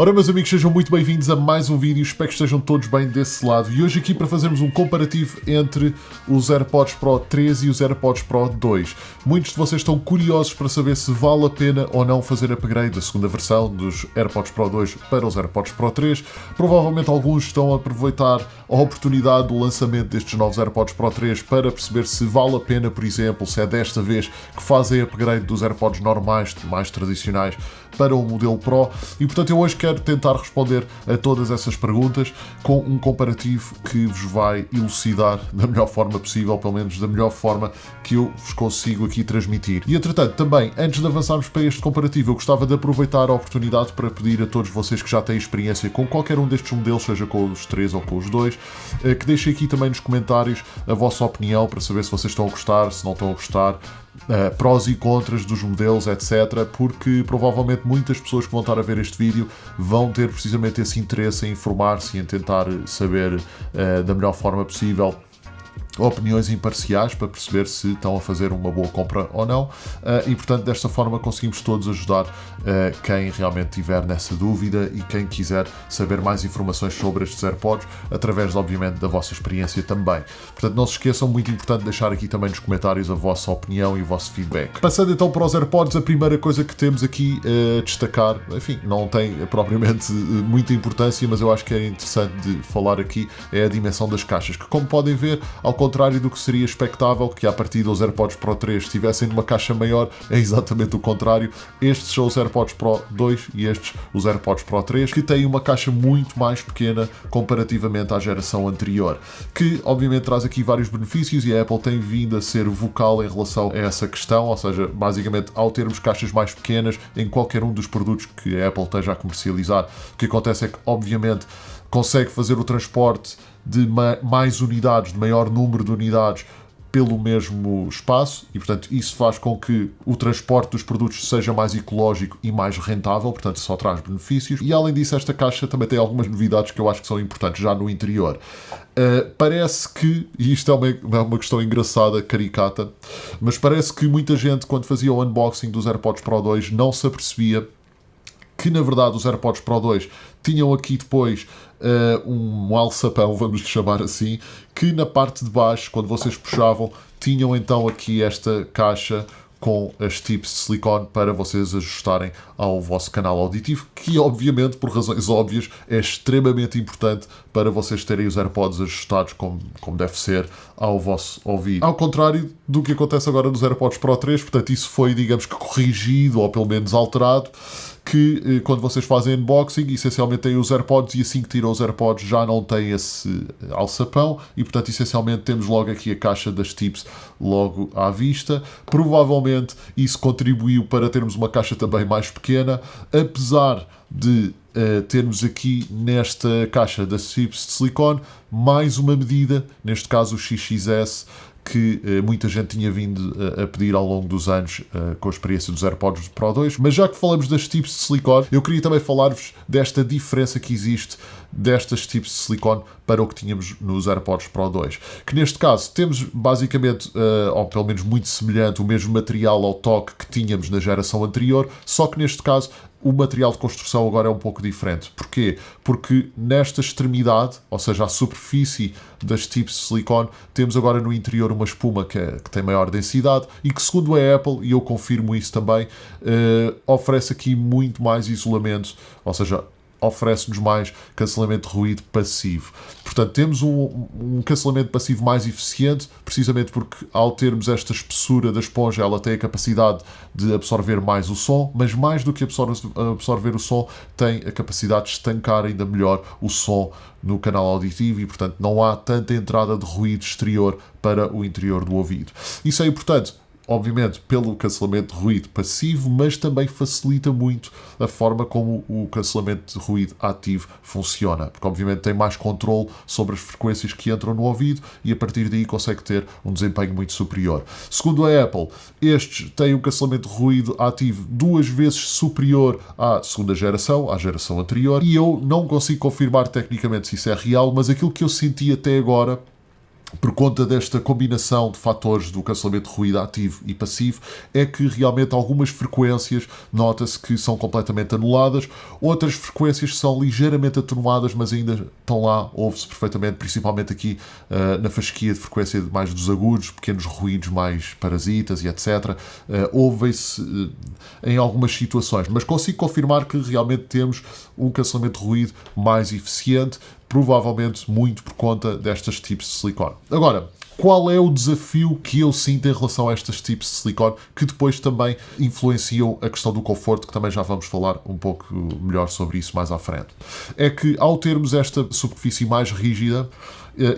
Ora, meus amigos, sejam muito bem-vindos a mais um vídeo, espero que estejam todos bem desse lado. E hoje aqui para fazermos um comparativo entre os AirPods Pro 3 e os AirPods Pro 2. Muitos de vocês estão curiosos para saber se vale a pena ou não fazer upgrade da segunda versão dos AirPods Pro 2 para os AirPods Pro 3. Provavelmente alguns estão a aproveitar a oportunidade do lançamento destes novos AirPods Pro 3 para perceber se vale a pena, por exemplo, se é desta vez que fazem upgrade dos AirPods normais, mais tradicionais, para o modelo Pro. E portanto eu hoje quero tentar responder a todas essas perguntas com um comparativo que vos vai elucidar da melhor forma possível, pelo menos da melhor forma que eu vos consigo aqui transmitir. E entretanto, também, antes de avançarmos para este comparativo, eu gostava de aproveitar a oportunidade para pedir a todos vocês que já têm experiência com qualquer um destes modelos, seja com os 3 ou com os 2, que deixem aqui também nos comentários a vossa opinião para saber se vocês estão a gostar, se não estão a gostar, prós e contras dos modelos, etc. Porque provavelmente muitas pessoas que vão estar a ver este vídeo vão ter precisamente esse interesse em informar-se e em tentar saber da melhor forma possível opiniões imparciais para perceber se estão a fazer uma boa compra ou não, e portanto desta forma conseguimos todos ajudar quem realmente tiver nessa dúvida e quem quiser saber mais informações sobre estes AirPods através obviamente da vossa experiência também. Portanto não se esqueçam, muito importante deixar aqui também nos comentários a vossa opinião e o vosso feedback. Passando então para os AirPods, a primeira coisa que temos aqui a destacar, enfim, não tem propriamente muita importância, mas eu acho que é interessante de falar aqui, é a dimensão das caixas, que como podem ver, ao contrário do que seria expectável, que a partir dos AirPods Pro 3 estivessem numa caixa maior, é exatamente o contrário. Estes são os AirPods Pro 2 e estes os AirPods Pro 3, que têm uma caixa muito mais pequena comparativamente à geração anterior, que obviamente traz aqui vários benefícios e a Apple tem vindo a ser vocal em relação a essa questão, ou seja, basicamente ao termos caixas mais pequenas em qualquer um dos produtos que a Apple esteja a comercializar, o que acontece é que obviamente consegue fazer o transporte de mais unidades, de maior número de unidades pelo mesmo espaço e, portanto, isso faz com que o transporte dos produtos seja mais ecológico e mais rentável, portanto, só traz benefícios. E, além disso, esta caixa também tem algumas novidades que eu acho que são importantes já no interior. Parece que, e isto é uma questão engraçada, caricata, mas parece que muita gente, quando fazia o unboxing dos AirPods Pro 2, não se apercebia que, na verdade, os AirPods Pro 2 tinham aqui depois um alçapão, vamos lhe chamar assim, que na parte de baixo, quando vocês puxavam, tinham então aqui esta caixa com as tips de silicone para vocês ajustarem ao vosso canal auditivo, que obviamente, por razões óbvias, é extremamente importante para vocês terem os AirPods ajustados como deve ser ao vosso ouvido. Ao contrário do que acontece agora nos AirPods Pro 3, portanto isso foi, digamos que corrigido ou pelo menos alterado, que quando vocês fazem unboxing, essencialmente têm os AirPods e assim que tiram os AirPods já não tem esse alçapão e, portanto, essencialmente temos logo aqui a caixa das tips logo à vista. Provavelmente isso contribuiu para termos uma caixa também mais pequena, apesar de termos aqui nesta caixa das tips de silicone mais uma medida, neste caso o XXS, que muita gente tinha vindo a pedir ao longo dos anos com a experiência dos AirPods Pro 2. Mas já que falamos das tips de silicone, eu queria também falar-vos desta diferença que existe destas tips de silicone para o que tínhamos nos AirPods Pro 2. Que neste caso temos basicamente, ou pelo menos muito semelhante, o mesmo material ao toque que tínhamos na geração anterior, só que neste caso o material de construção agora é um pouco diferente. Porquê? Porque nesta extremidade, ou seja, a superfície das tips de silicone, temos agora no interior uma espuma que tem maior densidade e que, segundo a Apple, e eu confirmo isso também, oferece aqui muito mais isolamento, ou seja, oferece-nos mais cancelamento de ruído passivo. Portanto, temos um cancelamento passivo mais eficiente, precisamente porque ao termos esta espessura da esponja, ela tem a capacidade de absorver mais o som, mas mais do que absorver o som, tem a capacidade de estancar ainda melhor o som no canal auditivo e, portanto, não há tanta entrada de ruído exterior para o interior do ouvido. Isso é importante, obviamente, pelo cancelamento de ruído passivo, mas também facilita muito a forma como o cancelamento de ruído ativo funciona, porque obviamente tem mais controle sobre as frequências que entram no ouvido e a partir daí consegue ter um desempenho muito superior. Segundo a Apple, estes têm um cancelamento de ruído ativo 2 vezes superior à segunda geração, à geração anterior, e eu não consigo confirmar tecnicamente se isso é real, mas aquilo que eu senti até agora por conta desta combinação de fatores do cancelamento de ruído ativo e passivo, é que realmente algumas frequências nota-se que são completamente anuladas, outras frequências são ligeiramente atenuadas, mas ainda estão lá, ouve-se perfeitamente, principalmente aqui na fasquia de frequência mais dos agudos, pequenos ruídos mais parasitas e etc. Ouvem-se em algumas situações, mas consigo confirmar que realmente temos um cancelamento de ruído mais eficiente, provavelmente muito por conta destas tipos de silicone. Agora, qual é o desafio que eu sinto em relação a estas tipos de silicone, que depois também influenciam a questão do conforto, que também já vamos falar um pouco melhor sobre isso mais à frente? É que ao termos esta superfície mais rígida,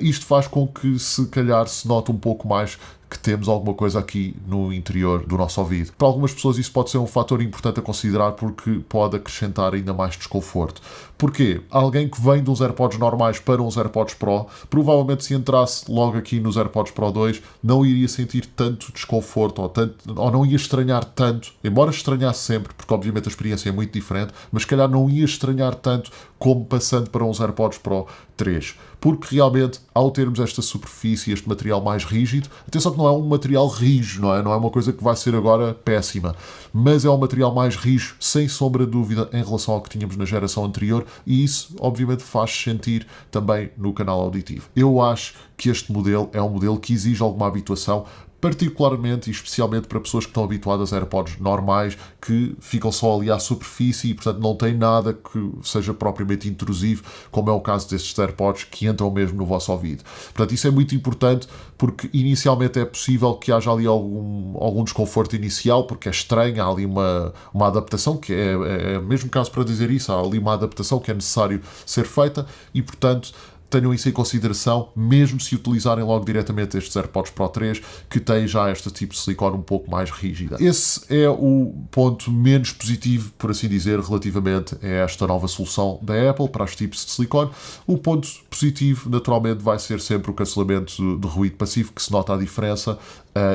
isto faz com que se calhar se note um pouco mais que temos alguma coisa aqui no interior do nosso ouvido. Para algumas pessoas isso pode ser um fator importante a considerar porque pode acrescentar ainda mais desconforto. Porquê? Alguém que vem de uns AirPods normais para uns AirPods Pro, provavelmente se entrasse logo aqui nos AirPods Pro 2, não iria sentir tanto desconforto ou não ia estranhar tanto, embora estranhasse sempre, porque obviamente a experiência é muito diferente, mas se calhar não ia estranhar tanto como passando para uns AirPods Pro 3. Porque realmente, ao termos esta superfície, este material mais rígido, atenção que não é um material rijo, não é uma coisa que vai ser agora péssima, mas é um material mais rijo, sem sombra de dúvida, em relação ao que tínhamos na geração anterior, e isso obviamente faz sentir também no canal auditivo. Eu acho que este modelo é um modelo que exige alguma habituação, particularmente e especialmente para pessoas que estão habituadas a AirPods normais, que ficam só ali à superfície e, portanto, não tem nada que seja propriamente intrusivo, como é o caso destes AirPods que entram mesmo no vosso ouvido. Portanto, isso é muito importante porque inicialmente é possível que haja ali algum desconforto inicial, porque é estranho, há ali uma adaptação, que é mesmo caso para dizer isso, há ali uma adaptação que é necessário ser feita e, portanto, tenham isso em consideração, mesmo se utilizarem logo diretamente estes AirPods Pro 3, que têm já este tipo de silicone um pouco mais rígida. Esse é o ponto menos positivo, por assim dizer, relativamente a esta nova solução da Apple para os tipos de silicone. O ponto positivo, naturalmente, vai ser sempre o cancelamento de ruído passivo, que se nota a diferença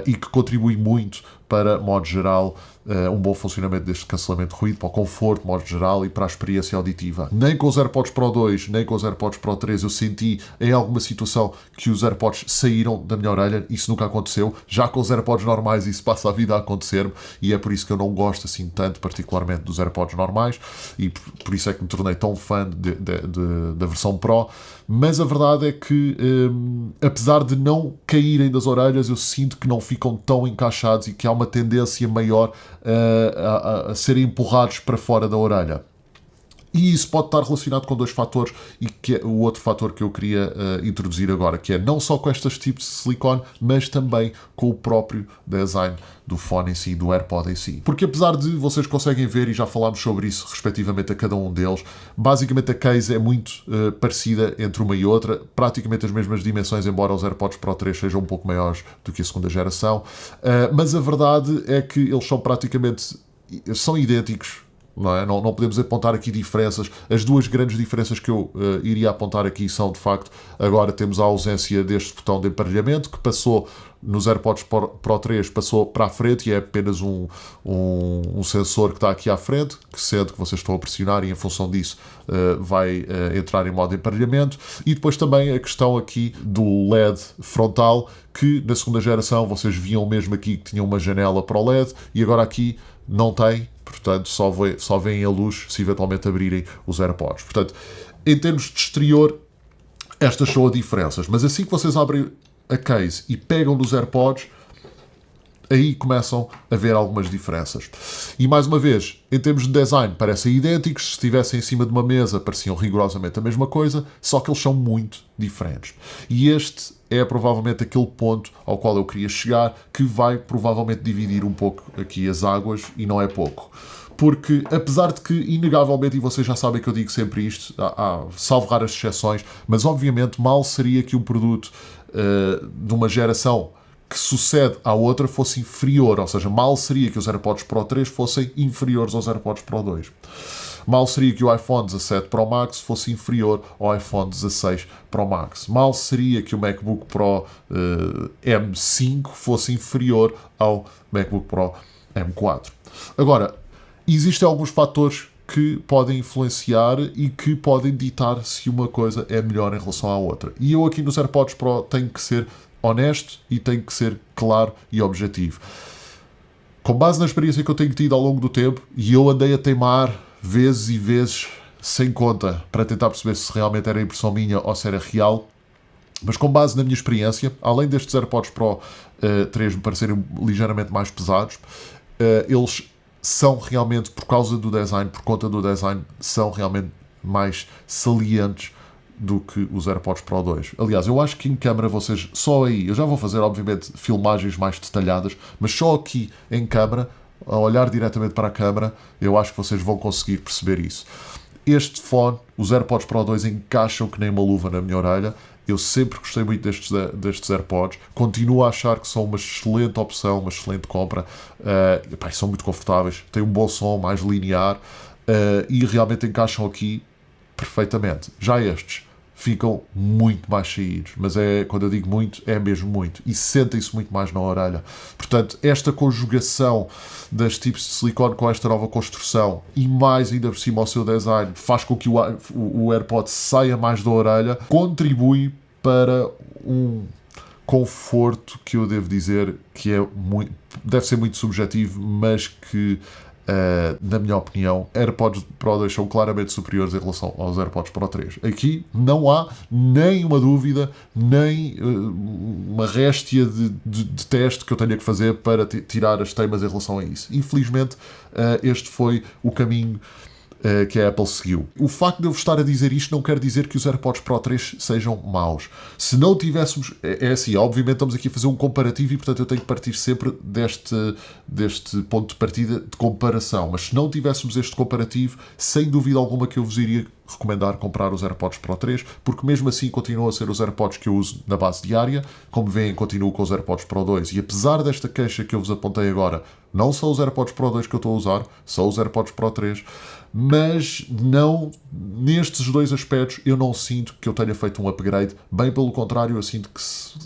e que contribui muito para, modo geral, um bom funcionamento deste cancelamento de ruído, para o conforto, modo geral, e para a experiência auditiva. Nem com os AirPods Pro 2, nem com os AirPods Pro 3 eu senti em alguma situação que os AirPods saíram da minha orelha. Isso nunca aconteceu. Já com os AirPods normais isso passa a vida a acontecer-me e é por isso que eu não gosto assim tanto, particularmente, dos AirPods normais e por isso é que me tornei tão fã da versão Pro. Mas a verdade é que, apesar de não caírem das orelhas, eu sinto que não ficam tão encaixados e que há uma tendência maior a serem empurrados para fora da orelha. E isso pode estar relacionado com dois fatores, e que é o outro fator que eu queria introduzir agora, que é não só com estes tipos de silicone, mas também com o próprio design do fone em si, do AirPod em si. Porque apesar de vocês conseguem ver, e já falámos sobre isso respectivamente a cada um deles, basicamente a case é muito parecida entre uma e outra, praticamente as mesmas dimensões, embora os AirPods Pro 3 sejam um pouco maiores do que a segunda geração, mas a verdade é que eles são idênticos. Não podemos apontar aqui diferenças. As duas grandes diferenças que eu iria apontar aqui são, de facto, agora temos a ausência deste botão de emparelhamento, que passou nos AirPods Pro 3, passou para a frente e é apenas um sensor que está aqui à frente, que sendo que vocês estão a pressionar e em função disso vai entrar em modo de emparelhamento. E depois também a questão aqui do LED frontal, que na segunda geração vocês viam mesmo aqui que tinha uma janela para o LED e agora aqui não tem. Portanto, só veem a luz se eventualmente abrirem os AirPods. Portanto, em termos de exterior, estas são as diferenças. Mas assim que vocês abrem a case e pegam nos AirPods, aí começam a ver algumas diferenças. E mais uma vez, em termos de design, parecem idênticos. Se estivessem em cima de uma mesa, pareciam rigorosamente a mesma coisa, só que eles são muito diferentes. E este é provavelmente aquele ponto ao qual eu queria chegar, que vai provavelmente dividir um pouco aqui as águas, e não é pouco. Porque, apesar de que, inegavelmente, e vocês já sabem que eu digo sempre isto, salvo raras exceções, mas obviamente mal seria que um produto de uma geração que sucede à outra fosse inferior, ou seja, mal seria que os AirPods Pro 3 fossem inferiores aos AirPods Pro 2. Mal seria que o iPhone 17 Pro Max fosse inferior ao iPhone 16 Pro Max. Mal seria que o MacBook Pro M5 fosse inferior ao MacBook Pro M4. Agora, existem alguns fatores que podem influenciar e que podem ditar se uma coisa é melhor em relação à outra. E eu aqui nos AirPods Pro tenho que ser honesto e tenho que ser claro e objetivo. Com base na experiência que eu tenho tido ao longo do tempo, e eu andei a teimar vezes e vezes sem conta para tentar perceber se realmente era impressão minha ou se era real, mas com base na minha experiência, além destes AirPods Pro 3 me parecerem ligeiramente mais pesados, eles são realmente, por causa do design, por conta do design, são realmente mais salientes do que os AirPods Pro 2. Aliás, eu acho que em câmara vocês, só aí, eu já vou fazer obviamente filmagens mais detalhadas, mas só aqui em câmara, a olhar diretamente para a câmara, eu acho que vocês vão conseguir perceber isso. Este fone, os AirPods Pro 2 encaixam que nem uma luva na minha orelha. Eu sempre gostei muito destes AirPods. Continuo a achar que são uma excelente opção, uma excelente compra. São muito confortáveis, têm um bom som, mais linear, e realmente encaixam aqui perfeitamente. Já estes ficam muito mais saídos, mas quando eu digo muito, é mesmo muito, e sentem-se muito mais na orelha. Portanto, esta conjugação das tipos de silicone com esta nova construção e mais ainda por cima o seu design faz com que o AirPod saia mais da orelha, contribui para um conforto que eu devo dizer que deve ser muito subjetivo, mas que na minha opinião, AirPods Pro 2 são claramente superiores em relação aos AirPods Pro 3. Aqui não há nem uma dúvida, nem uma réstia de teste que eu tenha que fazer para tirar as teimas em relação a isso. Infelizmente, este foi o caminho que a Apple seguiu. O facto de eu estar a dizer isto não quer dizer que os AirPods Pro 3 sejam maus. Se não tivéssemos... É assim, obviamente estamos aqui a fazer um comparativo e, portanto, eu tenho que partir sempre deste ponto de partida de comparação. Mas se não tivéssemos este comparativo, sem dúvida alguma que eu vos iria recomendar comprar os AirPods Pro 3, porque mesmo assim continuam a ser os AirPods que eu uso na base diária. Como veem, continuo com os AirPods Pro 2. E apesar desta queixa que eu vos apontei agora, não são os AirPods Pro 2 que eu estou a usar, são os AirPods Pro 3, mas não, nestes dois aspectos eu não sinto que eu tenha feito um upgrade, bem pelo contrário, eu sinto que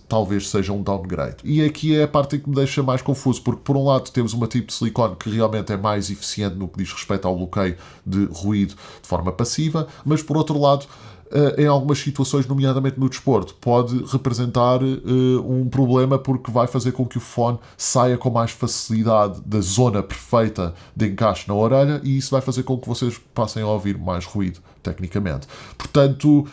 talvez seja um downgrade. E aqui é a parte que me deixa mais confuso, porque por um lado temos uma tipo de silicone que realmente é mais eficiente no que diz respeito ao bloqueio de ruído de forma passiva, mas por outro lado, em algumas situações, nomeadamente no desporto, pode representar um problema porque vai fazer com que o fone saia com mais facilidade da zona perfeita de encaixe na orelha e isso vai fazer com que vocês passem a ouvir mais ruído, tecnicamente. Portanto,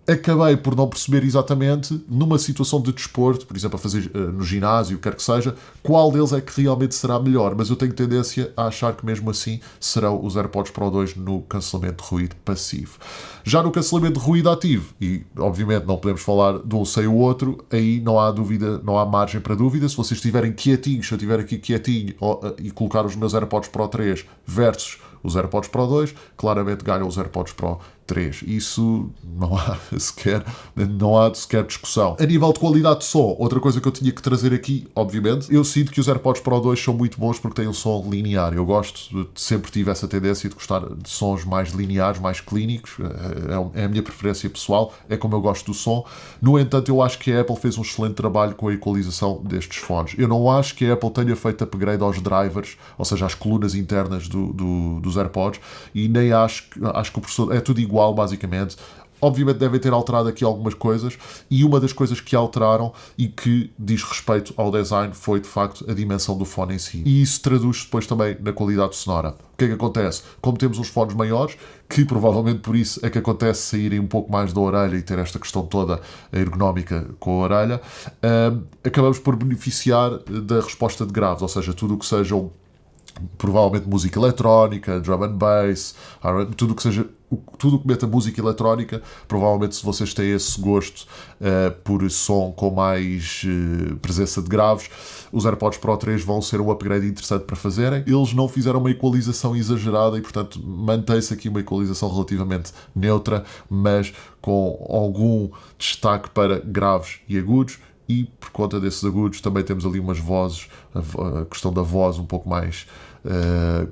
acabei por não perceber exatamente, numa situação de desporto, por exemplo, a fazer no ginásio, quer que seja, qual deles é que realmente será melhor, mas eu tenho tendência a achar que mesmo assim serão os AirPods Pro 2 no cancelamento de ruído passivo. Já no cancelamento de ruído ativo, e obviamente não podemos falar de um sem o outro, aí não há dúvida, não há margem para dúvida. Se vocês estiverem quietinhos, se eu estiver aqui quietinho e colocar os meus AirPods Pro 3 versus os AirPods Pro 2, claramente ganham os AirPods Pro 3. Isso não há sequer discussão. A nível de qualidade de som, outra coisa que eu tinha que trazer aqui, obviamente, eu sinto que os AirPods Pro 2 são muito bons porque têm um som linear. Eu sempre tive essa tendência de gostar de sons mais lineares, mais clínicos. É a minha preferência pessoal, é como eu gosto do som. No entanto, eu acho que a Apple fez um excelente trabalho com a equalização destes fones. Eu não acho que a Apple tenha feito upgrade aos drivers, ou seja, às colunas internas dos AirPods, e nem acho que o processador é tudo igual, basicamente. Obviamente devem ter alterado aqui algumas coisas, e uma das coisas que alteraram e que diz respeito ao design foi, de facto, a dimensão do fone em si. E isso traduz depois também na qualidade sonora. O que é que acontece? Como temos uns fones maiores, que provavelmente por isso é que acontece saírem um pouco mais da orelha e ter esta questão toda ergonómica com a orelha, acabamos por beneficiar da resposta de graves, ou seja, tudo o que sejam provavelmente música eletrónica, drum and bass, tudo o que meta música eletrónica. Provavelmente, se vocês têm esse gosto por som com mais presença de graves, os AirPods Pro 3 vão ser um upgrade interessante para fazerem. Eles não fizeram uma equalização exagerada e, portanto, mantém-se aqui uma equalização relativamente neutra, mas com algum destaque para graves e agudos. E por conta desses agudos também temos ali umas vozes a questão da voz um pouco mais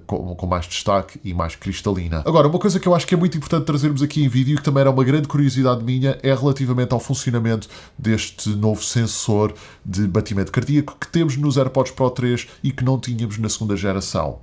com mais destaque e mais cristalina. Agora, uma coisa que eu acho que é muito importante trazermos aqui em vídeo, que também era uma grande curiosidade minha, é relativamente ao funcionamento deste novo sensor de batimento cardíaco que temos nos AirPods Pro 3 e que não tínhamos na segunda geração.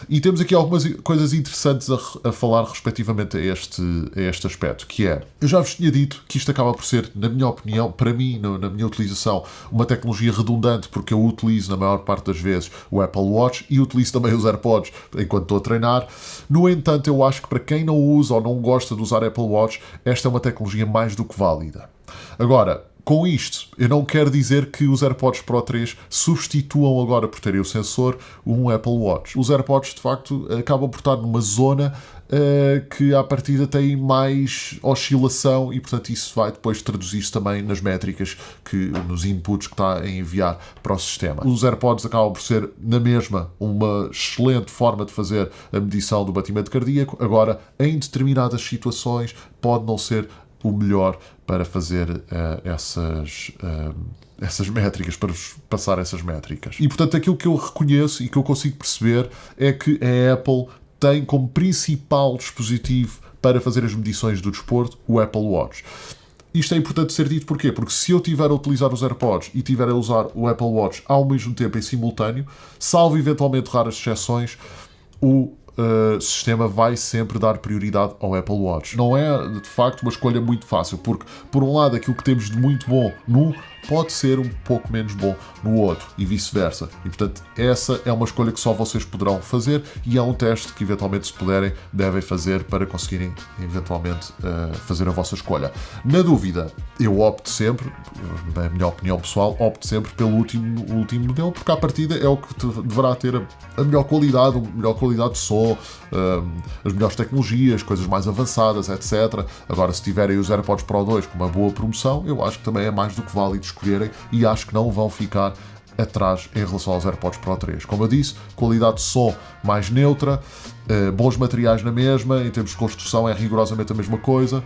E temos aqui algumas coisas interessantes a falar respectivamente a este aspecto, que é, eu já vos tinha dito que isto acaba por ser, na minha opinião, para mim, na minha utilização, uma tecnologia redundante, porque eu utilizo na maior parte das vezes o Apple Watch e utilizo também os AirPods enquanto estou a treinar. No entanto, eu acho que para quem não usa ou não gosta de usar Apple Watch, esta é uma tecnologia mais do que válida. Agora, com isto, eu não quero dizer que os AirPods Pro 3 substituam agora, por terem o sensor, um Apple Watch. Os AirPods, de facto, acabam por estar numa zona que à partida tem mais oscilação e, portanto, isso vai depois traduzir-se também nas métricas, nos inputs que está a enviar para o sistema. Os AirPods acabam por ser, na mesma, uma excelente forma de fazer a medição do batimento cardíaco. Agora, em determinadas situações, pode não ser o melhor para fazer essas métricas, para vos passar essas métricas. E, portanto, aquilo que eu reconheço e que eu consigo perceber é que a Apple tem como principal dispositivo para fazer as medições do desporto o Apple Watch. Isto é importante ser dito porquê? Porque se eu estiver a utilizar os AirPods e estiver a usar o Apple Watch ao mesmo tempo em simultâneo, salvo eventualmente raras exceções, o sistema vai sempre dar prioridade ao Apple Watch. Não é, de facto, uma escolha muito fácil, porque, por um lado, aquilo que temos de muito bom num pode ser um pouco menos bom no outro e vice-versa. E, portanto, essa é uma escolha que só vocês poderão fazer e é um teste que, eventualmente, se puderem, devem fazer para conseguirem, eventualmente, fazer a vossa escolha. Na dúvida, eu opto sempre, na minha opinião pessoal, opto sempre pelo último modelo, porque à partida é o que deverá ter a melhor qualidade de som, as melhores tecnologias, coisas mais avançadas, etc. Agora, se tiverem os AirPods Pro 2 com uma boa promoção, eu acho que também é mais do que válido escolherem e acho que não vão ficar atrás em relação aos AirPods Pro 3. Como eu disse, qualidade de som mais neutra, bons materiais na mesma, em termos de construção é rigorosamente a mesma coisa.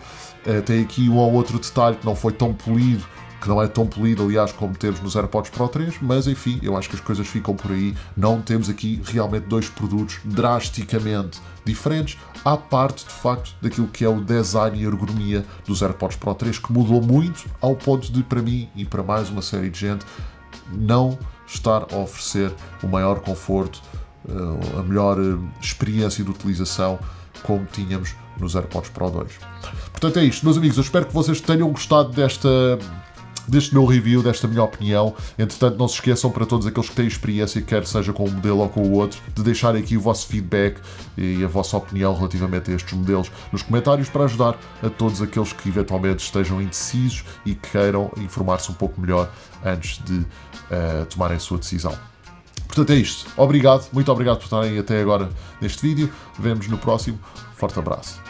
Tem aqui um ou outro detalhe que não foi tão polido, que não é tão polido, aliás, como temos nos AirPods Pro 3, mas enfim, eu acho que as coisas ficam por aí. Não temos aqui realmente dois produtos drasticamente diferentes, à parte, de facto, daquilo que é o design e ergonomia dos AirPods Pro 3, que mudou muito ao ponto de, para mim e para mais uma série de gente, não estar a oferecer o maior conforto, a melhor experiência de utilização como tínhamos nos AirPods Pro 2. Portanto, é isto, meus amigos. Eu espero que vocês tenham gostado deste meu review, desta minha opinião. Entretanto, não se esqueçam, para todos aqueles que têm experiência, quer seja com um modelo ou com o outro, de deixarem aqui o vosso feedback e a vossa opinião relativamente a estes modelos nos comentários, para ajudar a todos aqueles que eventualmente estejam indecisos e queiram informar-se um pouco melhor antes de tomarem a sua decisão. Portanto, é isto. Obrigado, muito obrigado por estarem até agora neste vídeo. Vemo-nos no próximo. Forte abraço.